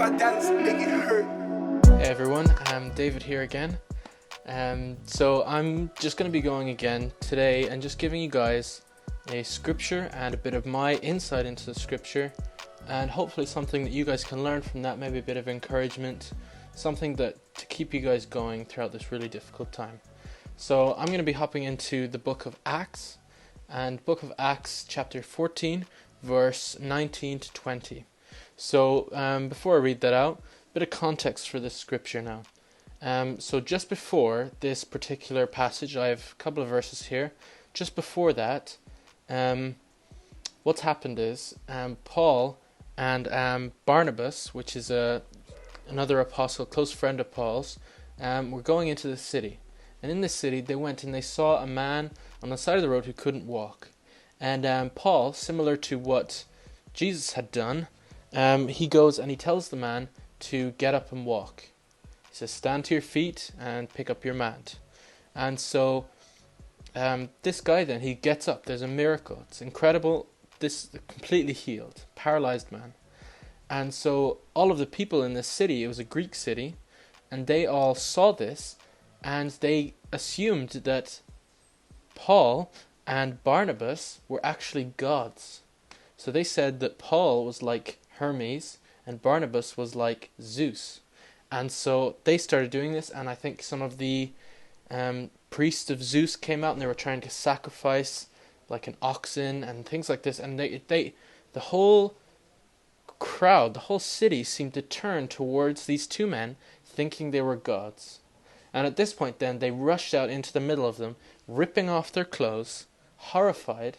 I dance, make it hurt. Hey everyone, David here again. So I'm just going to be going again today and just giving you guys a scripture and a bit of my insight into the scripture, and hopefully something that you guys can learn from that, maybe a bit of encouragement, something that to keep you guys going throughout this really difficult time. So I'm going to be hopping into the book of Acts, and book of Acts chapter 14 verse 19 to 20. So before I read that out, a bit of context for this scripture now. So just before this particular passage, I have a couple of verses here. Just before that, what's happened is Paul and Barnabas, which is another apostle, close friend of Paul's, were going into the city. And in this city, they went and they saw a man on the side of the road who couldn't walk. And Paul, similar to what Jesus had done, he goes and he tells the man to get up and walk. He says, stand to your feet and pick up your mat. And so this guy then, he gets up. There's a miracle. It's incredible. This completely healed, paralyzed man. And so all of the people in this city, it was a Greek city, and they all saw this, and they assumed that Paul and Barnabas were actually gods. So they said that Paul was like Hermes and Barnabas was like Zeus. And so they started doing this, and I think some of the priests of Zeus came out and they were trying to sacrifice like an oxen and things like this, and the whole crowd, the whole city seemed to turn towards these two men thinking they were gods. And at this point then they rushed out into the middle of them, ripping off their clothes, horrified,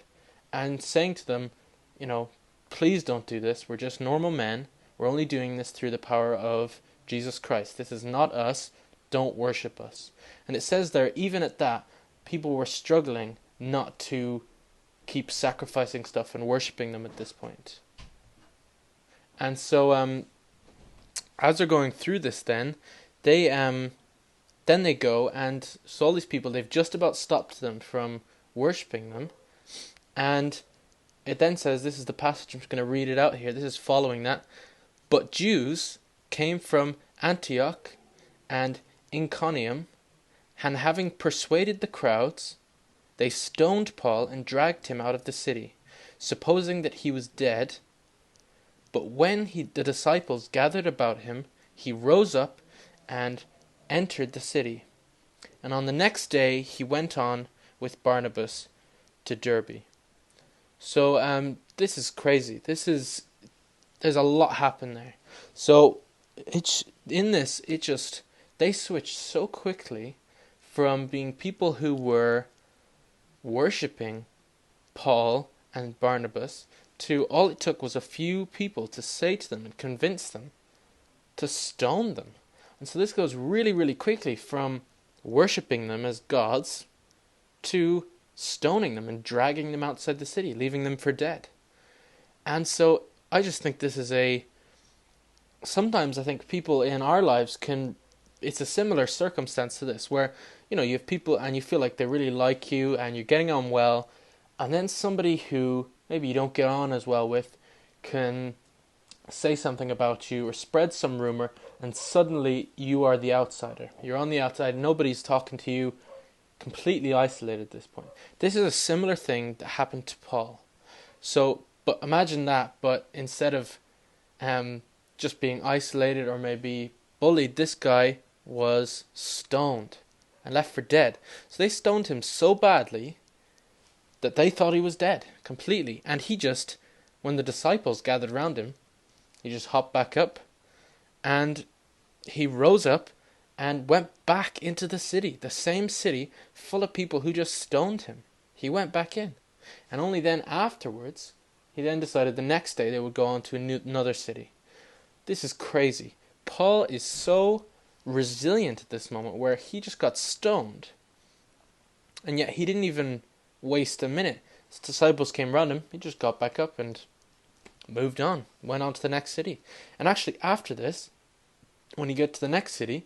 and saying to them, please don't do this. We're just normal men. We're only doing this through the power of Jesus Christ. This is not us. Don't worship us. And it says there, even at that, people were struggling not to keep sacrificing stuff and worshipping them at this point. And so as they're going through this then they go, and so all these people, they've just about stopped them from worshipping them. And it then says, this is the passage, I'm just going to read it out here. This is following that. But Jews came from Antioch and Iconium, and having persuaded the crowds, they stoned Paul and dragged him out of the city, supposing that he was dead. But when the disciples gathered about him, he rose up and entered the city. And on the next day he went on with Barnabas to Derbe. So this is crazy. There's a lot happened there. So they switched so quickly from being people who were worshipping Paul and Barnabas to all it took was a few people to say to them and convince them to stone them. And so this goes really, really quickly from worshipping them as gods to stoning them and dragging them outside the city, leaving them for dead. And so I just think this is sometimes I think people in our lives it's a similar circumstance to this, where you have people and you feel like they really like you and you're getting on well, and then somebody who maybe you don't get on as well with can say something about you or spread some rumor, and suddenly you are the outsider. You're on the outside, nobody's talking to you, completely isolated at this point. This is a similar thing that happened to Paul. So, but imagine that, but instead of just being isolated or maybe bullied, this guy was stoned and left for dead. So they stoned him so badly that they thought he was dead completely. And when the disciples gathered around him, he just hopped back up and he rose up and went back into the city, the same city full of people who just stoned him. He went back in. And only then afterwards, he then decided the next day they would go on to another city. This is crazy. Paul is so resilient at this moment where he just got stoned. And yet he didn't even waste a minute. His disciples came around him. He just got back up and moved on. Went on to the next city. And actually after this, when he got to the next city,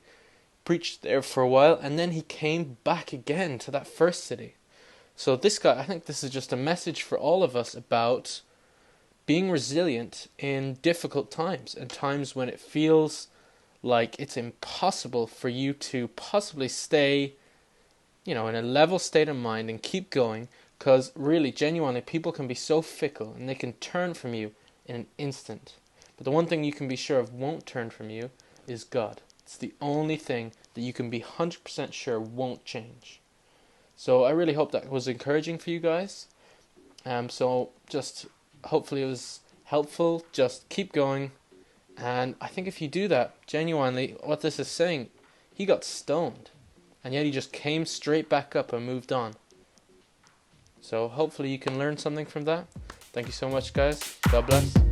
preached there for a while, and then he came back again to that first city. So this guy, I think this is just a message for all of us about being resilient in difficult times and times when it feels like it's impossible for you to possibly stay, in a level state of mind and keep going, because really, genuinely, people can be so fickle and they can turn from you in an instant. But the one thing you can be sure of won't turn from you is God. It's the only thing that you can be 100% sure won't change. So I really hope that was encouraging for you guys. So just hopefully it was helpful. Just keep going. And I think if you do that, genuinely, what this is saying, he got stoned. And yet he just came straight back up and moved on. So hopefully you can learn something from that. Thank you so much, guys. God bless.